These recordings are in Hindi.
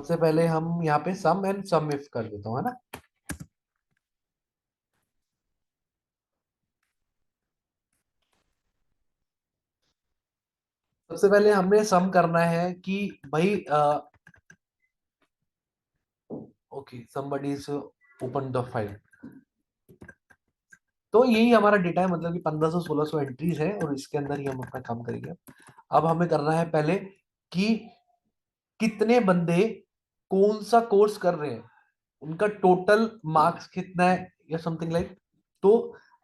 सबसे पहले हम यहाँ पे सम एंड सम इफ कर देता हूँ, है ना। सबसे पहले हमने सम करना है कि भाई okay somebody is open the file. तो यही हमारा डेटा है, मतलब कि 1500 1600 एंट्रीज है और इसके अंदर ही हम अपना काम करेंगे। अब हमें करना है पहले कि कितने बंदे कौन सा कोर्स कर रहे हैं, उनका टोटल मार्क्स कितना है या समथिंग लाइक। तो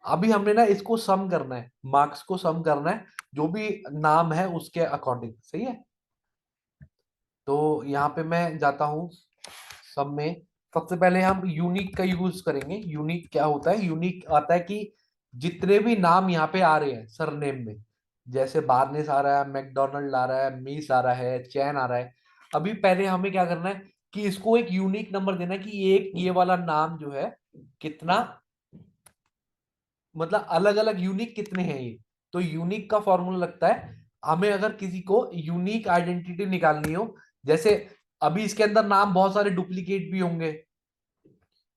अभी हमने ना इसको सम करना है, मार्क्स को सम करना है जो भी नाम है उसके अकॉर्डिंग, सही है। तो यहाँ पे मैं जाता हूँ सब में। सबसे पहले हम यूनिक का यूज करेंगे। यूनिक क्या होता है, यूनिक आता है कि जितने भी नाम यहाँ पे आ रहे हैं सरनेम में, जैसे बार्नेस आ रहा है, मैकडोनल्ड आ रहा है, मीस आ रहा है, चैन आ रहा है। अभी पहले हमें क्या करना है कि इसको एक यूनिक नंबर देना है कि एक ये वाला नाम जो है कितना, मतलब अलग अलग यूनिक कितने हैं ये। तो यूनिक का फॉर्मूला लगता है हमें, अगर किसी को यूनिक आइडेंटिटी निकालनी हो, जैसे अभी इसके अंदर नाम बहुत सारे डुप्लीकेट भी होंगे,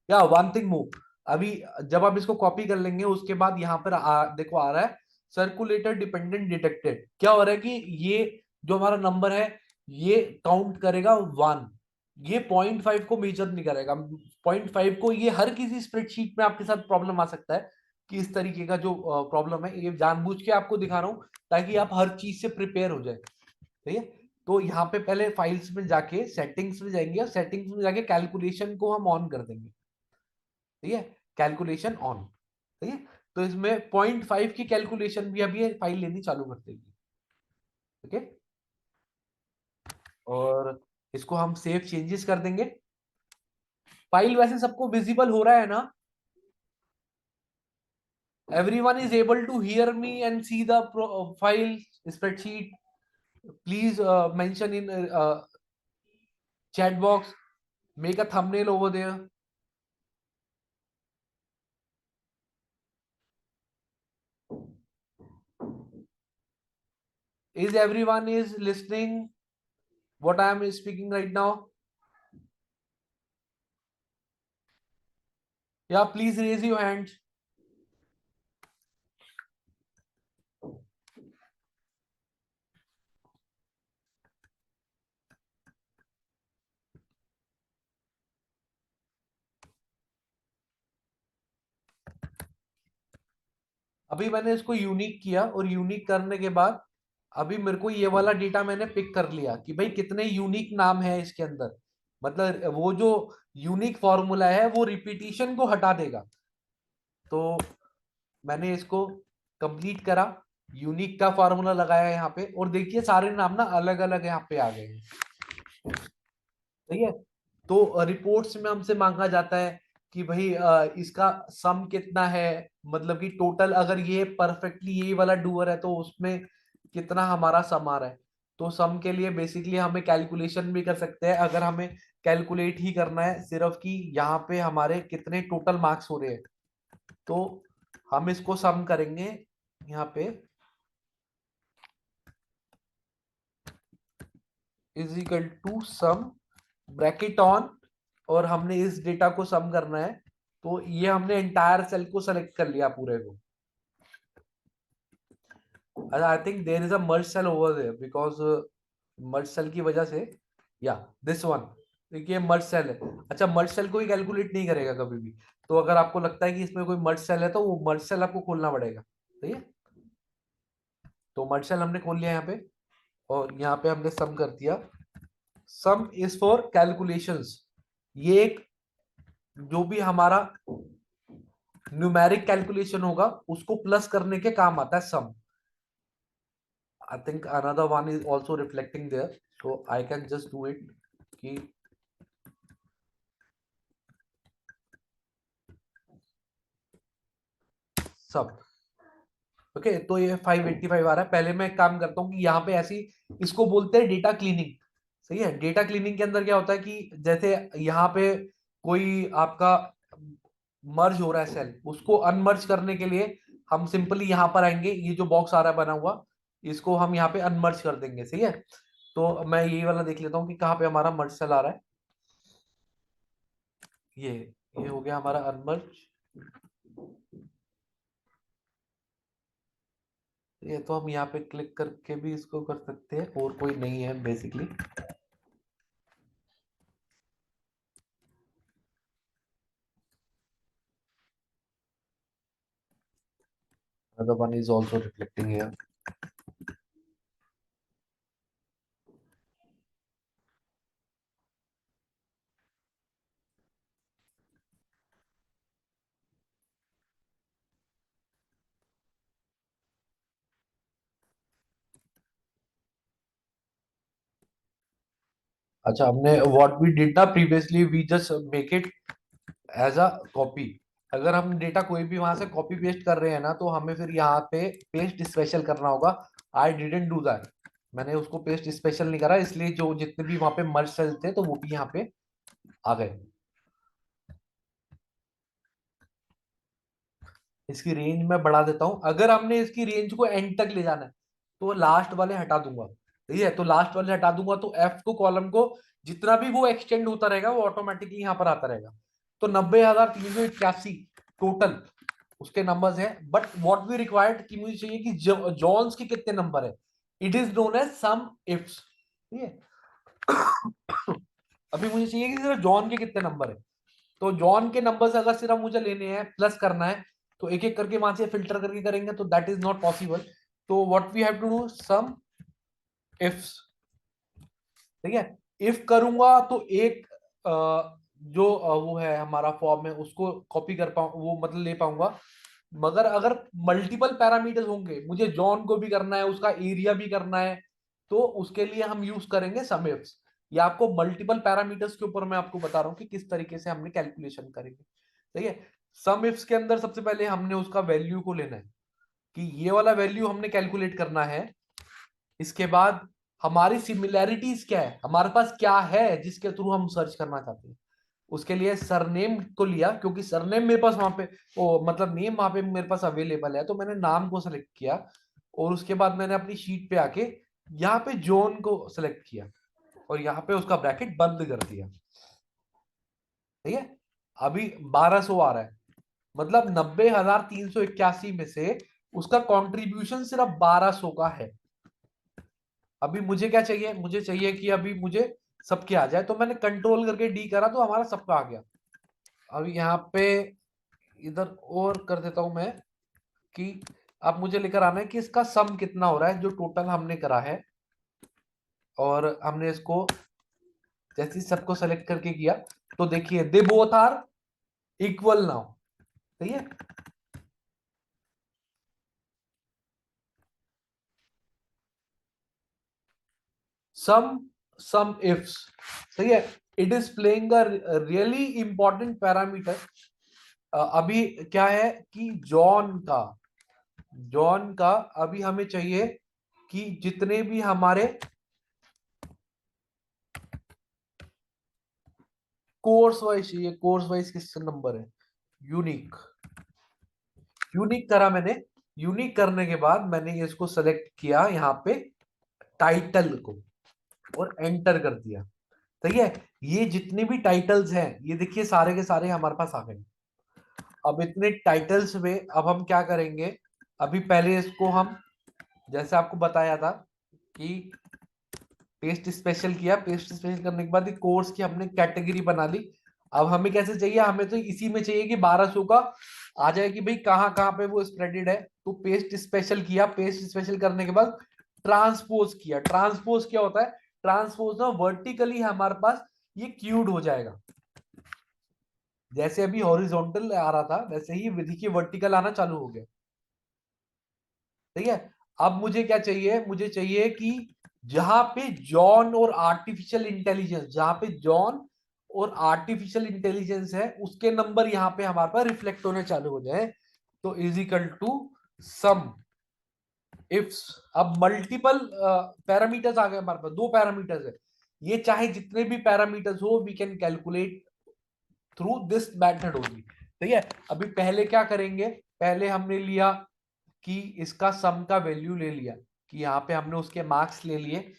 या वन थिंग मूव। अभी जब आप इसको कॉपी कर लेंगे उसके बाद यहाँ पर देखो आ रहा है सर्कुलेटर डिपेंडेंट डिटेक्टेड। क्या हो रहा है कि ये जो हमारा नंबर है ये काउंट करेगा वन, ये 0.5 को मेजर नहीं करेगा। 0.5 को ये हर किसी स्प्रेडशीट में आपके साथ प्रॉब्लम आ सकता है कि इस तरीके का जो प्रॉब्लम है, ये जानबूझ के आपको दिखा रहा हूं ताकि आप हर चीज से प्रिपेयर हो जाए, ठीक है। तो यहाँ पे पहले फाइल्स में जाके सेटिंग्स में जाएंगे और सेटिंग्स में जाके कैलकुलेशन को हम ऑन कर देंगे, ठीक है। कैलकुलेशन ऑन, ठीक है। तो इसमें 0.5 की कैलकुलेशन भी अभी फाइल लेनी चालू कर देगी, ठीक है। और इसको हम सेव चेंजेस कर देंगे। फाइल वैसे सबको विजिबल हो रहा है ना, everyone is able to hear me and see the file spreadsheet? Please mention in chat box, make a thumbnail over there. Is everyone is listening what I am speaking right now? Yeah, please raise your hands. अभी मैंने इसको यूनिक किया और यूनिक करने के बाद अभी मेरे को ये वाला डेटा मैंने पिक कर लिया कि भाई कितने यूनिक नाम है इसके अंदर। मतलब वो जो यूनिक फॉर्मूला है वो रिपीटिशन को हटा देगा। तो मैंने इसको कंप्लीट करा, यूनिक का फॉर्मूला लगाया यहाँ पे, और देखिए सारे नाम ना अलग अलग यहाँ पे आ गए हैं, ठीक है। तो रिपोर्ट्स में हमसे मांगा जाता है कि भाई इसका सम कितना है, मतलब कि टोटल अगर ये परफेक्टली ये वाला डूअर है तो उसमें कितना हमारा सम आ रहा है। तो सम के लिए बेसिकली हमें कैलकुलेशन भी कर सकते हैं, अगर हमें कैलकुलेट ही करना है सिर्फ कि यहाँ पे हमारे कितने टोटल मार्क्स हो रहे हैं। तो हम इसको सम करेंगे यहाँ पे, is equal to sum bracket on, और हमने इस डेटा को सम करना है। तो ये हमने एंटायर सेल को सेलेक्ट कर लिया पूरे को। I think there is a merge cell over there because merge cell की वजह से, या दिस वन, देखिए मर्ज सेल है। अच्छा, मर्ज सेल को ही कैलकुलेट नहीं करेगा कभी भी। तो अगर आपको लगता है कि इसमें कोई मर्ज सेल है तो वो मर्ज सेल आपको खोलना पड़ेगा, ठीक है। तो मर्ज सेल हमने खोल लिया यहाँ पे, और यहाँ पे हमने सम कर दिया। सम इज फॉर कैलकुलेशंस। ये एक जो भी हमारा न्यूमेरिक कैलकुलेशन होगा उसको प्लस करने के काम आता है sum. I think another one is also reflecting there, so I can just do it कि सब। ओके तो ये 585 आ रहा है। पहले मैं एक काम करता हूँ कि यहाँ पे ऐसी, इसको बोलते हैं डेटा क्लीनिंग, सही है। डेटा क्लीनिंग के अंदर क्या होता है कि जैसे यहाँ पे कोई आपका मर्ज हो रहा है सेल, उसको अनमर्ज करने के लिए हम सिंपली यहाँ पर आएंगे, ये जो बॉक्स आ रहा है बना हुआ, इसको हम यहाँ पे अनमर्ज कर देंगे, सही है। तो मैं यही वाला देख लेता हूँ कि कहाँ पे हमारा मर्ज सेल आ रहा है। ये हो गया हमारा अनमर्ज। ये तो हम यहाँ पे क्लिक करके भी इसको कर सकते हैं, और कोई नहीं है basically. Another one is also reflecting here. अच्छा, हमने व्हाट वी डिड ना previously, we just make it as a copy. अगर हम डेटा कोई भी वहां से कॉपी पेस्ट कर रहे हैं ना, तो हमें फिर यहाँ पे पेस्ट स्पेशल करना होगा। I didn't do that. मैंने उसको पेस्ट स्पेशल नहीं करा, इसलिए जो जितने भी वहां पे मर्ज सेल थे तो वो भी यहाँ पे आ गए। इसकी रेंज मैं बढ़ा देता हूं। अगर हमने इसकी रेंज को एंड तक ले जाना है तो लास्ट वाले हटा दूंगा। ठीक है, तो लास्ट वाले हटा दूंगा तो एफ को कॉलम को जितना भी वो एक्सटेंड होता रहेगा वो ऑटोमेटिकली यहाँ पर आता रहेगा। तो 90,381 टोटल उसके नंबर्स हैं। बट व्हाट वी रिक्वायर्ड कि मुझे चाहिए कि जॉन्स के कितने नंबर है। It is known as sum ifs. ठीक है, अभी मुझे चाहिए कि सिर्फ जॉन के कितने नंबर है। तो जॉन के नंबर अगर सिर्फ मुझे लेने हैं, प्लस करना है, तो एक एक करके वहां से फिल्टर करके करेंगे तो दैट इज नॉट पॉसिबल। तो what we have to do sum ifs. ठीक है, इफ करूंगा तो एक जो वो है हमारा फॉर्म है उसको कॉपी कर पाऊं, वो मतलब ले पाऊंगा। मगर अगर मल्टीपल पैरामीटर्स होंगे, मुझे जॉन को भी करना है, उसका एरिया भी करना है, तो उसके लिए हम यूज करेंगे सम इफ्स। या आपको मल्टीपल पैरामीटर्स के ऊपर मैं आपको बता रहा हूं कि किस तरीके से हमने कैलकुलेशन करेंगे। ठीक है, सम इफ्स के अंदर सबसे पहले हमने उसका वैल्यू को लेना है कि ये वाला वैल्यू हमने कैलकुलेट करना है। इसके बाद हमारी सिमिलैरिटीज क्या है, हमारे पास क्या है जिसके थ्रू हम सर्च करना चाहते हैं। उसके लिए सरनेम को लिया, क्योंकि सरनेम मेरे पास वहां पे ओ मतलब नेम वहां पे मेरे पास अवेलेबल है, तो मैंने नाम को सेलेक्ट किया। और उसके बाद मैंने अपनी शीट पे आके यहाँ पे जोन को सेलेक्ट किया और यहाँ पे उसका ब्रैकेट बंद कर दिया। ठीक है, अभी 1200 आ रहा है, मतलब 90,381 में से उसका कंट्रीब्यूशन सिर्फ 1200 का है। अभी मुझे क्या चाहिए, मुझे चाहिए कि अभी मुझे सबके आ जाए, तो मैंने कंट्रोल करके डी करा तो हमारा सबका आ गया। अभी यहाँ पे इधर और कर देता हूं मैं कि अब मुझे लेकर आना है कि इसका सम कितना हो रहा है जो टोटल हमने करा है। और हमने इसको जैसे ही सबको सेलेक्ट करके किया तो देखिए they both are equal now. सही है, सम सम इफ्स। सही है, it is playing a really important parameter. अभी क्या है कि जॉन का अभी हमें चाहिए कि जितने भी हमारे कोर्स वाइज चाहिए, कोर्स वाइज किस नंबर है, यूनिक। यूनिक करा मैंने। यूनिक करने के बाद मैंने इसको सेलेक्ट किया यहाँ पे टाइटल को और एंटर कर दिया। सही है, ये जितने भी टाइटल्स हैं ये देखिए सारे के सारे हमारे पास आ गए। अब इतने टाइटल्स में अब हम क्या करेंगे, अभी पहले इसको हम जैसे आपको बताया था कि पेस्ट स्पेशल किया, पेस्ट स्पेशल करने के बाद एक कोर्स की हमने कैटेगरी बना ली। अब हमें कैसे चाहिए, हमें तो इसी में चाहिए कि 1200 का आ जाए कि भाई कहाँ कहाँ पे वो स्प्रेडेड है। तो पेस्ट स्पेशल किया, पेस्ट स्पेशल करने के बाद ट्रांसपोज किया। ट्रांसपोज क्या होता है, ट्रांसपोज ना वर्टिकली हमारे पास ये क्यूड हो जाएगा। जैसे अभी हॉरिजॉन्टल आ रहा था वैसे ही देखिए वर्टिकल आना चालू हो गया। ठीक है, अब मुझे क्या चाहिए, मुझे चाहिए कि जहां पे जॉन और आर्टिफिशियल इंटेलिजेंस, जहां पे जॉन और आर्टिफिशियल इंटेलिजेंस है उसके नंबर यहां पे हमारे पास रिफ्लेक्ट होने चालू हो जाए। तो is equal to sum ifs. अब मल्टीपल पैरामीटर्स आ गए हमारे पास, दो पैरामीटर्स है। ये चाहे जितने भी पैरामीटर्स हो we can calculate through this method only. ठीक है, अभी पहले क्या करेंगे, पहले हमने लिया कि इसका सम का वैल्यू ले लिया, कि यहाँ पे हमने उसके मार्क्स ले लिए।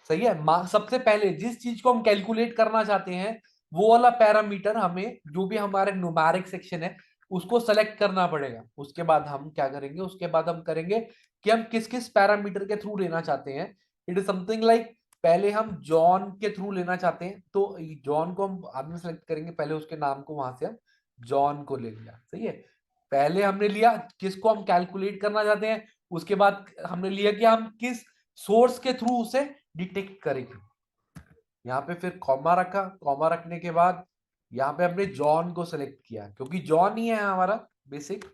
सही है, सबसे पहले जिस चीज को हम कैलकुलेट करना चाहते हैं वो वाला पैरामीटर हमें जो भी हमारे न्यूमेरिक सेक्शन है उसको सेलेक्ट करना पड़ेगा। उसके बाद हम क्या करेंगे, उसके बाद हम करेंगे कि हम किस किस पैरामीटर के थ्रू लेना चाहते हैं। इट इज समथिंग लाइक पहले हम जॉन के थ्रू लेना चाहते हैं, तो जॉन को हम आदमी सेलेक्ट करेंगे, पहले उसके नाम को वहां से हम जॉन को ले लिया, सही है। पहले हमने लिया किसको हम कैलकुलेट करना चाहते हैं, उसके बाद हमने लिया कि हम किस सोर्स के थ्रू उसे डिटेक्ट करेंगे। यहाँ पे फिर कॉमा रखा, कॉमा रखने के बाद यहाँ पे हमने जॉन को सेलेक्ट किया क्योंकि जॉन ही है हमारा बेसिक।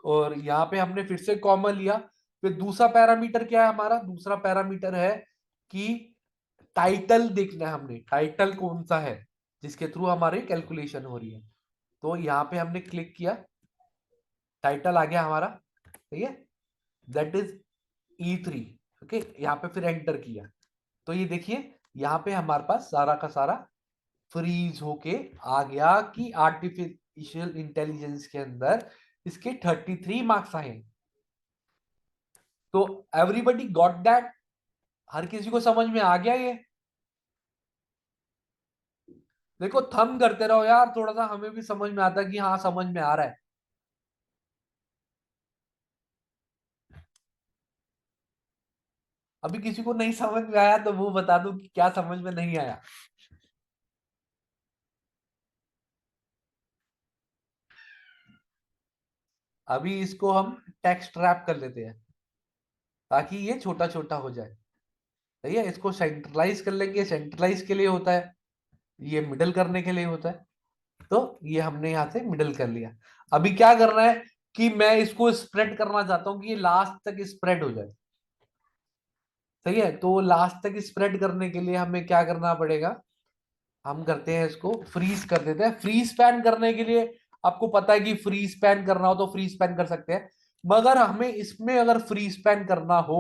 और यहाँ पे हमने फिर से कॉमा लिया। फिर दूसरा पैरामीटर क्या है हमारा, दूसरा पैरामीटर है कि टाइटल देखना है, हमने टाइटल कौन सा है जिसके थ्रू हमारी कैलकुलेशन हो रही है। तो यहाँ पे हमने क्लिक किया, टाइटल आ गया हमारा, ठीक है, दैट इज E3। ओके, यहाँ पे फिर एंटर किया तो ये देखिए यहाँ पे हमारे पास सारा का सारा फ्रीज होके आ गया कि आर्टिफिशियल इंटेलिजेंस के अंदर इसके 33 मार्क्स आए। तो एवरीबडी गॉट दैट, हर किसी को समझ में आ गया ये। देखो थम करते रहो यार, थोड़ा सा हमें भी समझ में आता है कि हाँ समझ में आ रहा है। अभी किसी को नहीं समझ में आया तो वो बता दो कि क्या समझ में नहीं आया। अभी इसको हम टेक्स्ट रैप कर लेते हैं ताकि ये छोटा छोटा हो जाए, सही है। इसको सेंट्रलाइज कर लेंगे, सेंट्रलाइज के लिए होता है, ये मिडल करने के लिए होता है। तो ये हमने यहां से मिडल कर लिया। अभी क्या करना है कि मैं इसको स्प्रेड करना चाहता हूं कि ये लास्ट तक स्प्रेड हो जाए, सही है। तो लास्ट तक स्प्रेड करने के लिए हमें क्या करना पड़ेगा, हम करते हैं इसको फ्रीज कर देते हैं। फ्रीज पैन करने के लिए आपको पता है कि फ्रीज पैन करना हो तो फ्रीज पैन कर सकते हैं, मगर हमें इसमें अगर फ्रीज पैन करना हो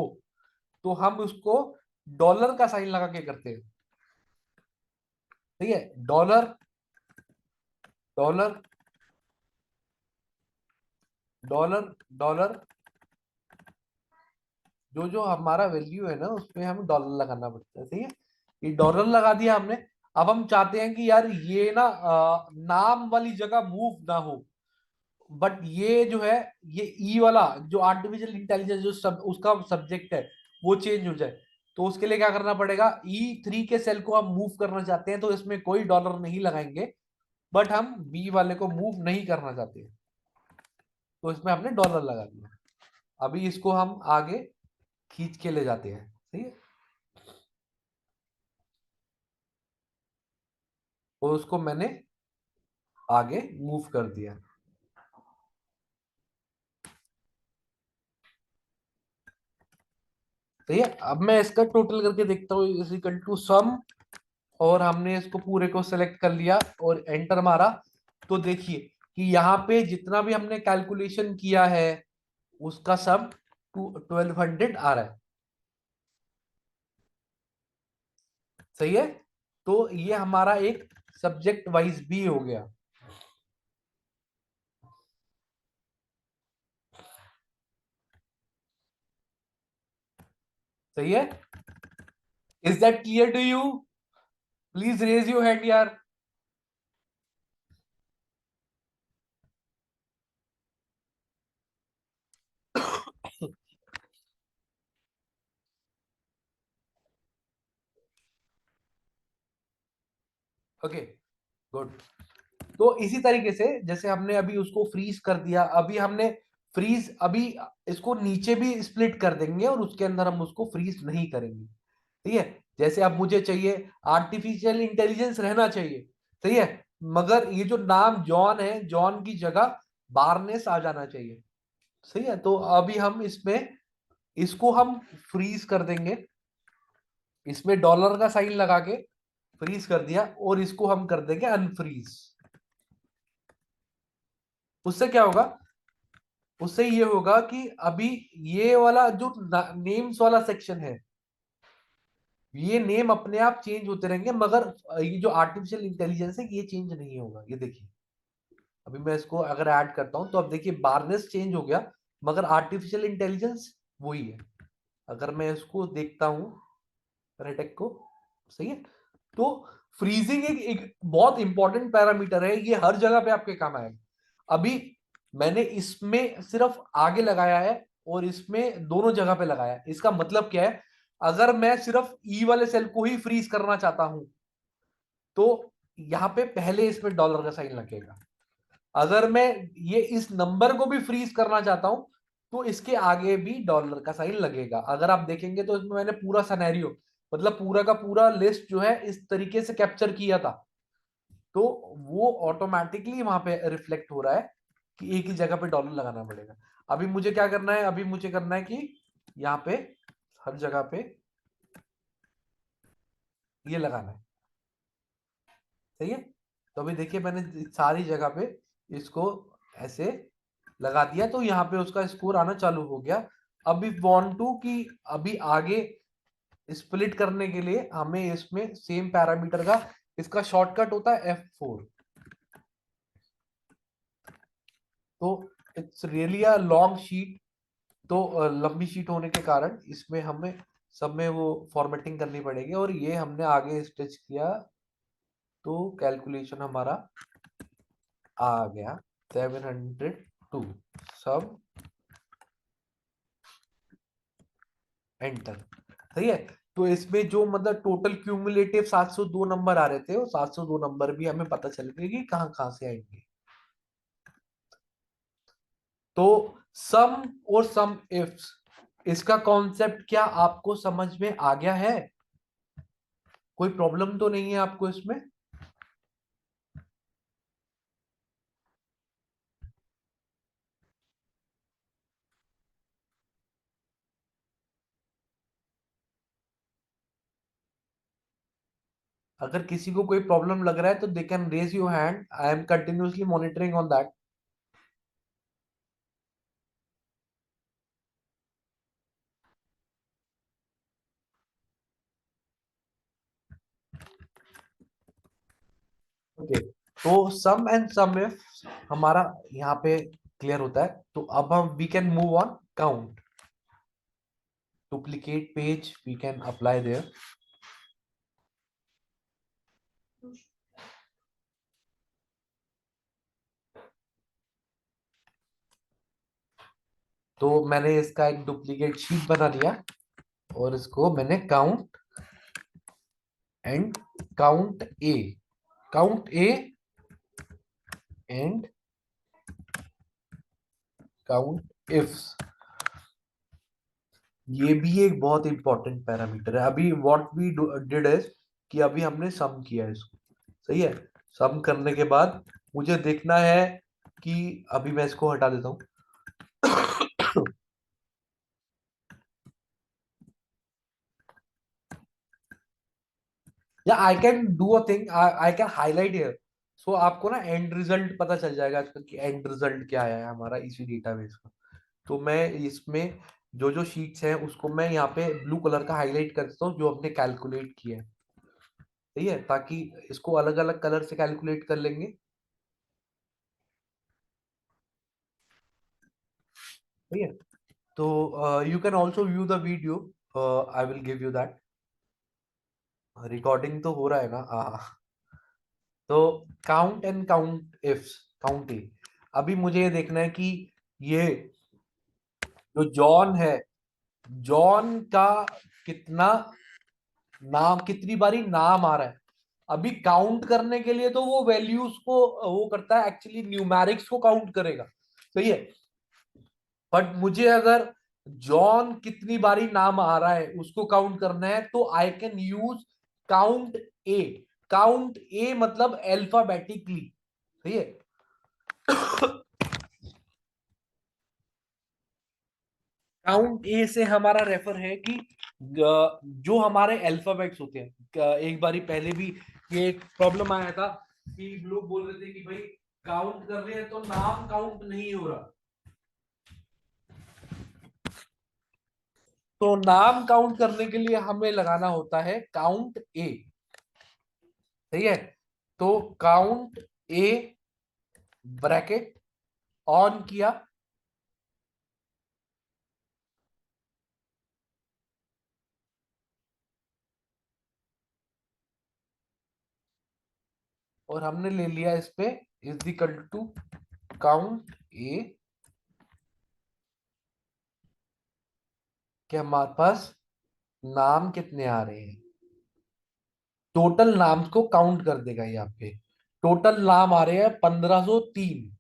तो हम उसको डॉलर का साइन लगा के करते हैं, ठीक है। डॉलर, डॉलर, डॉलर, डॉलर, जो जो हमारा वैल्यू है ना उसमें हमें डॉलर लगाना पड़ता है, सही है। ये डॉलर लगा दिया हमने। अब हम चाहते हैं कि यार ये ना नाम वाली जगह मूव ना हो, बट ये जो है ये ई वाला जो आर्टिफिशियल इंटेलिजेंस जो उसका सब्जेक्ट है वो चेंज हो जाए। तो उसके लिए क्या करना पड़ेगा, E3 के सेल को हम मूव करना चाहते हैं तो इसमें कोई डॉलर नहीं लगाएंगे, बट हम बी वाले को मूव नहीं करना चाहते हैं तो इसमें हमने डॉलर लगा दिया। अभी इसको हम आगे खींच के ले जाते हैं, ठीक है। और उसको मैंने आगे मूव कर दिया। ठीक है, अब मैं इसका टोटल करके देखता हूँ, इज इक्वल टू सम। और हमने इसको पूरे को सेलेक्ट कर लिया और एंटर मारा। तो देखिए कि यहाँ पे जितना भी हमने कैलकुलेशन किया है उसका सम 1200 आ रहा है, सही है। तो ये हमारा एक सब्जेक्ट वाइज भी हो गया, सही है। Is that clear to you? Please raise your hand यार। Okay, good. तो इसी तरीके से जैसे हमने अभी उसको फ्रीज कर दिया, अभी हमने फ्रीज अभी इसको नीचे भी स्प्लिट कर देंगे और उसके अंदर हम उसको फ्रीज नहीं करेंगे, ठीक है। जैसे अब मुझे चाहिए आर्टिफिशियल इंटेलिजेंस रहना चाहिए, सही है, मगर ये जो नाम जॉन है जॉन की जगह बारनेस आ जाना चाहिए, सही है। तो अभी हम इसमें इसको हम फ्रीज कर देंगे, इसमें डॉलर का साइन लगा के फ्रीज कर दिया और इसको हम कर देंगे अनफ्रीज। उससे क्या होगा, उससे ये होगा कि अभी ये वाला जो नेम्स वाला सेक्शन है ये नेम अपने आप चेंज होते रहेंगे, मगर ये जो आर्टिफिशियल इंटेलिजेंस है ये चेंज नहीं होगा। ये देखिए अभी मैं इसको अगर ऐड करता हूं तो अब देखिए बारनेस चेंज हो गया मगर आर्टिफिशियल इंटेलिजेंस वही है। अगर मैं इसको देखता हूं रेटेक को, सही है। तो फ्रीजिंग एक बहुत इंपॉर्टेंट पैरामीटर है, ये हर जगह पे आपके काम आएगा। अभी मैंने इसमें सिर्फ आगे लगाया है और इसमें दोनों जगह पे लगाया है। इसका मतलब क्या है, अगर मैं सिर्फ ई वाले सेल को ही फ्रीज करना चाहता हूं तो यहां पे पहले इसमें डॉलर का साइन लगेगा। अगर मैं ये इस नंबर को भी फ्रीज करना चाहता हूं तो इसके आगे भी डॉलर का साइन लगेगा। अगर आप देखेंगे तो इसमें मैंने पूरा सिनेरियो, मतलब पूरा का पूरा लिस्ट जो है इस तरीके से कैप्चर किया था, तो वो ऑटोमेटिकली वहां पे रिफ्लेक्ट हो रहा है कि एक ही जगह पे डॉलर लगाना पड़ेगा। अभी मुझे क्या करना है, अभी मुझे करना है कि यहाँ पे हर जगह पे ये लगाना है। सही है। तो अभी देखिए मैंने सारी जगह पे इसको ऐसे लगा दिया, तो यहाँ पे उसका स्कोर आना चालू हो गया। अभी वांट टू कि अभी आगे स्प्लिट करने के लिए हमें इसमें सेम पैरामीटर का, इसका शॉर्टकट होता है F4। तो it's really a long sheet. तो लंबी शीट होने के कारण इसमें हमें सब में वो फॉर्मेटिंग करनी पड़ेगी, और ये हमने आगे स्टिच किया तो कैलकुलेशन हमारा आ गया 702। सब एंटर। सही है। तो इसमें जो मतलब टोटल क्यूमुलेटिव 702 नंबर आ रहे थे, वो 702 नंबर भी हमें पता चल गए कि कहाँ कहाँ से आएंगे। तो सम और सम इफ्स, इसका कॉन्सेप्ट क्या आपको समझ में आ गया है? कोई प्रॉब्लम तो नहीं है आपको इसमें? अगर किसी को कोई प्रॉब्लम लग रहा है तो they can raise your hand, I am continuously monitoring on that. Okay. तो सम एंड सम इफ हमारा यहाँ पे क्लियर होता है, तो अब हम we can move on count. Duplicate page we can apply there. तो मैंने इसका एक डुप्लीकेट शीट बना लिया और इसको मैंने count and count A and count ifs, ये भी एक बहुत इंपॉर्टेंट पैरामीटर है। अभी व्हाट वी डिड इज कि अभी हमने सम किया है इसको। सही है। सम करने के बाद मुझे देखना है कि अभी मैं इसको हटा देता हूं। या I can do a thing, I can highlight here. So आपको ना एंड रिजल्ट पता चल जाएगा इसका कि एंड रिजल्ट क्या आया है हमारा इसी डेटाबेस का। तो मैं इसमें जो जो शीट्स हैं उसको मैं यहाँ पे ब्लू कलर का हाईलाइट कर देता हूँ जो हमने कैलकुलेट किया है। सही है, ताकि इसको अलग अलग कलर से कैलकुलेट कर लेंगे। सही है। तो you can also view the video, I will give you that. Recording तो हो रहा है ना? तो count and count ifs, count A. अभी मुझे ये देखना है कि ये जो जॉन है, जॉन का कितना नाम, कितनी बारी नाम आ रहा है। अभी काउंट करने के लिए तो वो वैल्यूज को वो करता है, एक्चुअली न्यूमेरिक्स को काउंट करेगा। सही है। बट मुझे अगर जॉन कितनी बारी नाम आ रहा है उसको काउंट करना है तो I can use count A. Count A मतलब अल्फाबेटिकली। सही है। काउंट ए से हमारा रेफर है कि जो हमारे अल्फाबेट्स होते हैं, एक बारी पहले भी ये एक प्रॉब्लम आया था कि लोग बोल रहे थे कि भाई काउंट कर रहे हैं तो नाम काउंट नहीं हो रहा। तो नाम काउंट करने के लिए हमें लगाना होता है काउंट ए। सही है। तो काउंट ए ब्रैकेट ऑन किया, और हमने ले लिया इस पे इज इक्वल टू काउंट ए, कि हमारे पास नाम कितने आ रहे हैं। टोटल नाम को काउंट कर देगा यहाँ पे। टोटल नाम आ रहे हैं 1503।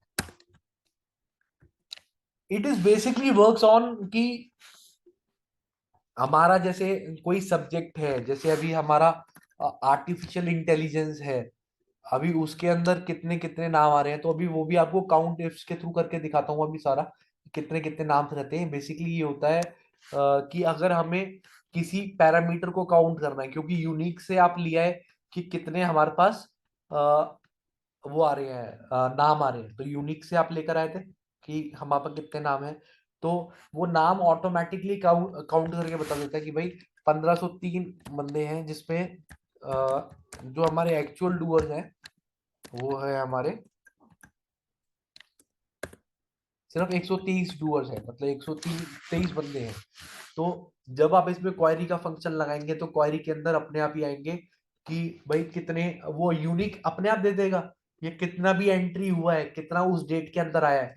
It is basically works on कि हमारा जैसे कोई सब्जेक्ट है, जैसे अभी हमारा आर्टिफिशियल इंटेलिजेंस है, अभी उसके अंदर कितने कितने नाम आ रहे हैं, तो अभी वो भी आपको काउंट इफ्स के थ्रू करके दिखाता हूँ अभी सारा, कितने कितने नाम रहते हैं। बेसिकली ये होता है कि अगर हमें किसी पैरामीटर को काउंट करना है, क्योंकि यूनिक से आप लिया है कि कितने हमारे पास वो आ रहे हैं, नाम आ रहे हैं, तो यूनिक से आप लेकर आए थे कि हमारे पास कितने नाम है, तो वो नाम ऑटोमेटिकली काउंट करके बता देता है कि भाई 1503 बंदे हैं, जिसमें जो हमारे एक्चुअल डूअर्स हैं वो है हमारे सिर्फ 123 डूअर्स है, मतलब 123 बंदे हैं। तो जब आप इसमें क्वेरी का फंक्शन लगाएंगे तो क्वेरी के अंदर अपने आप ही आएंगे कि भाई कितने, वो यूनिक अपने आप दे देगा ये कितना भी एंट्री हुआ है, कितना उस डेट के अंदर आया है,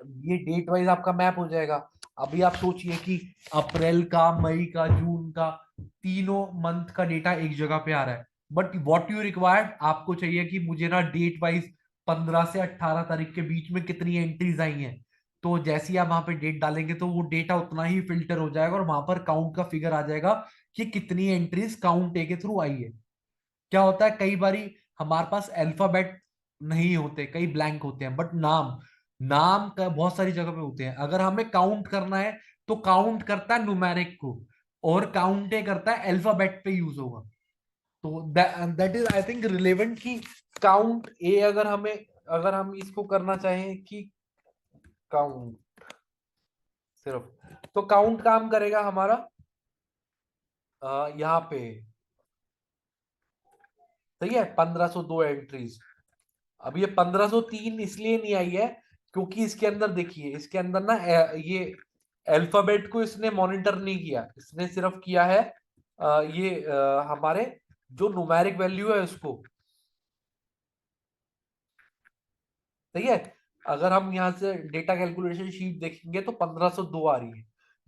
ये डेट वाइज आपका मैप हो जाएगा। अभी आप सोचिए कि अप्रैल का, मई का, जून का, तीनों मंथ का डेटा एक जगह पे आ रहा है, बट व्हाट यू रिक्वायर्ड, आपको चाहिए कि मुझे ना डेट वाइज 15 से 18 तारीख के बीच में कितनी एंट्रीज आई हैं। तो जैसे ही आप वहां पे डेट डालेंगे तो वो डेटा उतना ही फिल्टर हो जाएगा और वहां पर काउंट का फिगर आ जाएगा कि कितनी एंट्रीज काउंट ए के थ्रू आई है। क्या होता है कई बारी हमारे पास अल्फाबेट नहीं होते, कई ब्लैंक होते हैं, बट नाम, नाम का बहुत सारी जगह पे होते हैं। अगर हमें काउंट करना है तो काउंट करता है न्यूमेरिक को, और काउंट ए करता है अल्फाबेट पे यूज होगा। तो that is I think relevant कि काउंट ए अगर हमें, अगर हम इसको करना चाहें कि काउंट सिर्फ, तो काउंट काम करेगा हमारा यहाँ पे, सही है, 1502 एंट्रीज। अब ये 1503 इसलिए नहीं आई है क्योंकि इसके अंदर देखिए, इसके अंदर ना ये अल्फाबेट को इसने मॉनिटर नहीं किया, इसने सिर्फ किया है ये हमारे जो न्यूमेरिक वैल्यू है उसको, सही है। अगर हम यहाँ से डेटा कैलकुलेशन शीट देखेंगे तो 1502 आ रही है,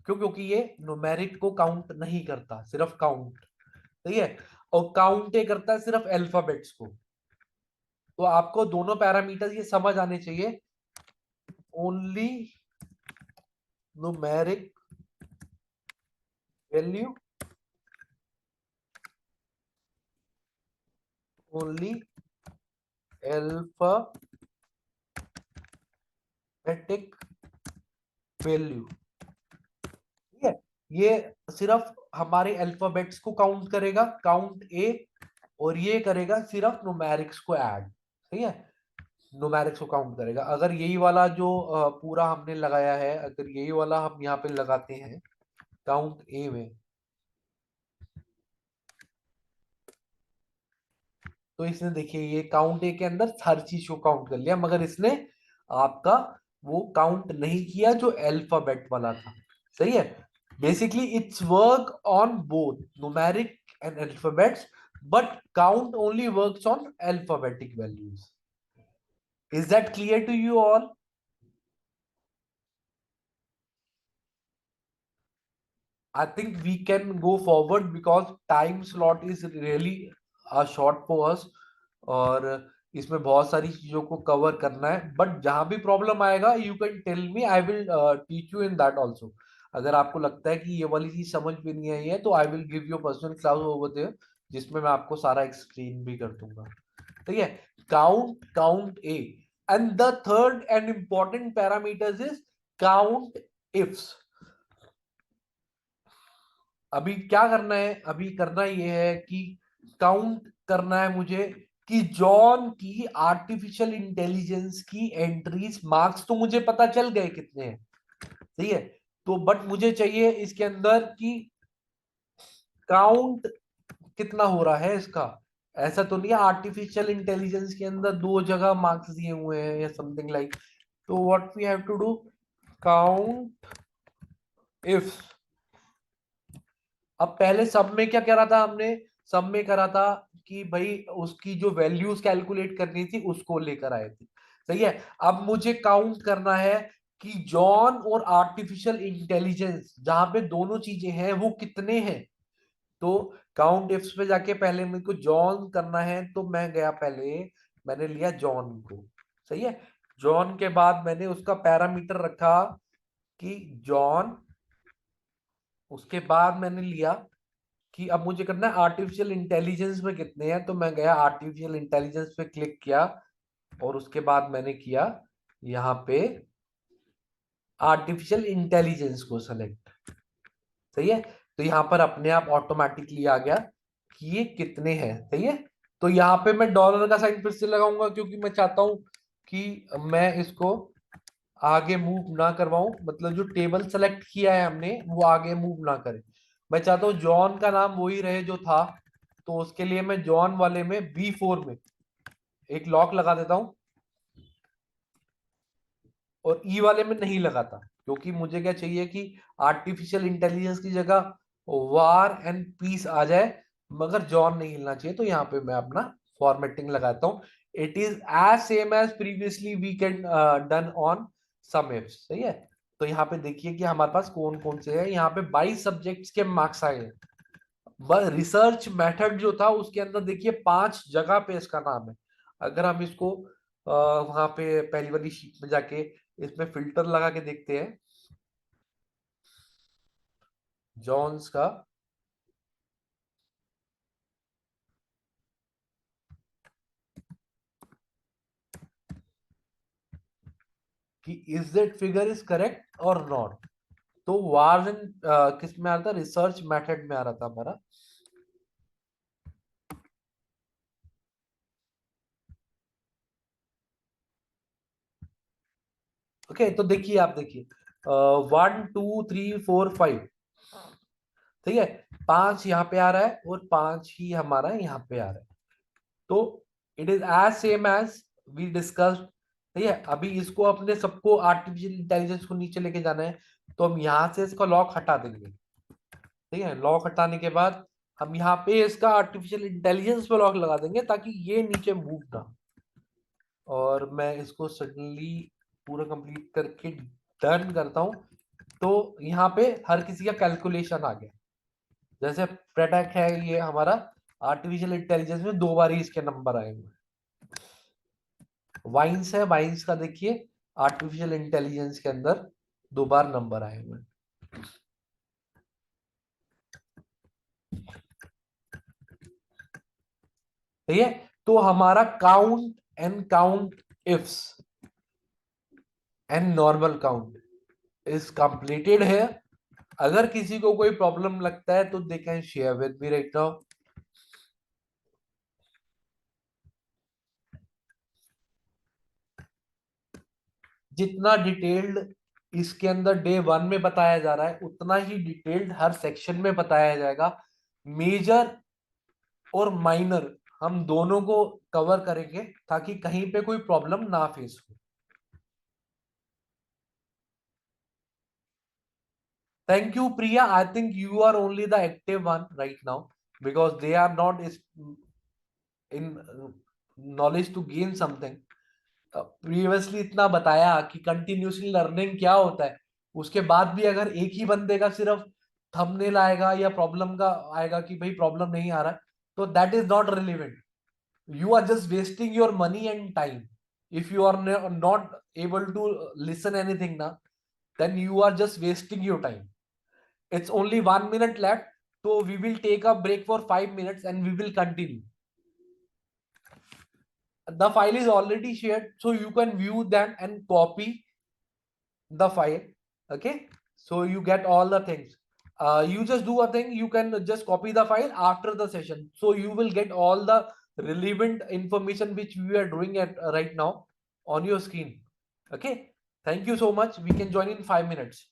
क्यों? क्योंकि ये न्यूमेरिक को काउंट नहीं करता, सिर्फ काउंट, सही है। और काउंट ये करता है सिर्फ अल्फाबेट्स को। तो आपको दोनों पैरामीटर ये समझ आने चाहिए, only numeric value, only alphabetic value, ठीक है। ये सिर्फ हमारे अल्फाबेट्स को काउंट करेगा, काउंट ए, और ये करेगा सिर्फ न्यूमेरिक्स को ऐड, सही है। न्यूमेरिक्स को काउंट करेगा। अगर यही वाला जो पूरा हमने लगाया है, अगर यही वाला हम यहाँ पे लगाते हैं काउंट ए में, तो इसने देखिए ये काउंट ए के अंदर हर चीज को काउंट कर लिया, मगर इसने आपका वो काउंट नहीं किया जो अल्फाबेट वाला था, सही है। Basically it's work on both numeric and alphabets, but count only works on alphabetic values. Is that clear to you all? I think we can go forward because time slot is really short for us, और इसमें बहुत सारी चीजों को कवर करना है, बट जहां भी प्रॉब्लम आएगा you can tell me, I will teach you in that also. अगर आपको लगता है कि ये वाली चीज समझ में नहीं आई है तो I will give you personal class over there, जिसमें मैं आपको सारा एक्सप्लेन भी कर दूंगा, ठीक है। Count, count A, and the third and important parameters is count ifs. अभी क्या करना है, अभी करना ये है कि काउंट करना है मुझे कि जॉन की आर्टिफिशियल इंटेलिजेंस की एंट्रीज, मार्क्स तो मुझे पता चल गए कितने हैं, सही है। तो बट मुझे चाहिए इसके अंदर कि काउंट कितना हो रहा है इसका। ऐसा तो नहीं है आर्टिफिशियल इंटेलिजेंस के अंदर दो जगह मार्क्स दिए हुए हैं या समथिंग लाइक, तो what we have to do, count if. अब पहले सब में क्या कह रहा था हमने, सब में करा था कि भाई उसकी जो वैल्यूज कैलकुलेट करनी थी उसको लेकर आए थे। सही है। अब मुझे काउंट करना है कि जॉन और आर्टिफिशियल इंटेलिजेंस जहां पे दोनों चीजें हैं वो कितने हैं। तो काउंट इफ्स पे जाके पहले मेरे को जॉन करना है, तो मैं गया पहले, मैंने लिया जॉन को। सही है। जॉन के बाद मैंने उसका पैरामीटर रखा कि जॉन। उसके बाद मैंने लिया कि अब मुझे करना है आर्टिफिशियल इंटेलिजेंस में कितने हैं, तो मैं गया आर्टिफिशियल इंटेलिजेंस पे क्लिक किया और उसके बाद मैंने किया यहाँ पे आर्टिफिशियल इंटेलिजेंस को सेलेक्ट। सही है। तो यहाँ पर अपने आप ऑटोमेटिकली आ गया कि ये कितने हैं। सही है। तो यहाँ पे मैं डॉलर का साइन फिर से लगाऊंगा क्योंकि मैं चाहता हूं कि मैं इसको आगे मूव ना करवाऊं, मतलब जो टेबल सेलेक्ट किया है हमने वो आगे मूव ना करे। मैं चाहता हूं जॉन का नाम वही रहे जो था, तो उसके लिए मैं जॉन वाले में B4 में एक लॉक लगा देता हूं और ई वाले में नहीं लगाता, क्योंकि मुझे क्या चाहिए कि आर्टिफिशियल इंटेलिजेंस की जगह वार एंड पीस आ जाए, मगर जॉन नहीं हिलना चाहिए। तो यहाँ पे मैं अपना फॉर्मेटिंग लगाता हूँ। It is as same as previously we can done on sum ifs. सही है। तो यहाँ पे देखिए कि हमारे पास कौन कौन से हैं। यहाँ पे 22 सब्जेक्ट्स के मार्क्स आए हैं। रिसर्च मेथड जो था उसके अंदर देखिए 5 जगह पे इसका नाम है। अगर हम इसको वहां पे पहली वाली शीट में जाके इसमें फिल्टर लगा के देखते हैं जॉन्स का, कि is that figure is correct और नॉट। तो वार्स एंड किस में आ रहा था, रिसर्च मेथड में आ रहा था हमारा। ओके तो देखिए, आप देखिए 1 2 3 4 5। ठीक है। 5 यहाँ पे आ रहा है और 5 ही हमारा यहाँ पे आ रहा है। तो it is as same as we discussed. ठीक है। अभी इसको अपने सबको आर्टिफिशियल इंटेलिजेंस को नीचे लेके जाना है, तो हम यहां से इसका लॉक हटा देंगे। ठीक है। लॉक हटाने के बाद हम यहाँ पे इसका आर्टिफिशियल इंटेलिजेंस पे लॉक लगा देंगे ताकि ये नीचे मूव ना। और मैं इसको सडनली पूरा कंप्लीट करके डन करता हूं। तो यहाँ पे हर किसी का कैलकुलेशन आ गया। जैसे प्रेटक है ये हमारा, आर्टिफिशियल इंटेलिजेंस में 2 बार ही इसके नंबर आए हुए। वाइन्स है, वाइन्स का देखिए आर्टिफिशियल इंटेलिजेंस के अंदर 2 बार नंबर आए हुए। ठीक है। तो हमारा count and count ifs and normal count is completed है। अगर किसी को कोई प्रॉब्लम लगता है तो they can share with me right now. जितना डिटेल्ड इसके अंदर डे 1 में बताया जा रहा है उतना ही डिटेल्ड हर सेक्शन में बताया जाएगा। मेजर और माइनर हम दोनों को कवर करेंगे ताकि कहीं पे कोई प्रॉब्लम ना फेस हो। Thank you, Priya. I think you are only the active one right now because they are not in knowledge to gain something. Previously इतना बताया कि कंटिन्यूसली लर्निंग क्या होता है, उसके बाद भी अगर एक ही बंदे का सिर्फ थंबनेल आएगा या प्रॉब्लम का आएगा कि भाई प्रॉब्लम नहीं आ रहा है, तो that is not relevant. You are just wasting your money and time. If you are not able to listen anything now, then you are just wasting your time. It's only 1 minute left, so we will take a break for 5 minutes and we will continue. The file is already shared, so you can view them and copy the file. Okay, so you get all the things. You just do a thing, you can just copy the file after the session, so you will get all the relevant information which we are doing at right now on your screen. Okay, thank you so much. We can join in 5 minutes.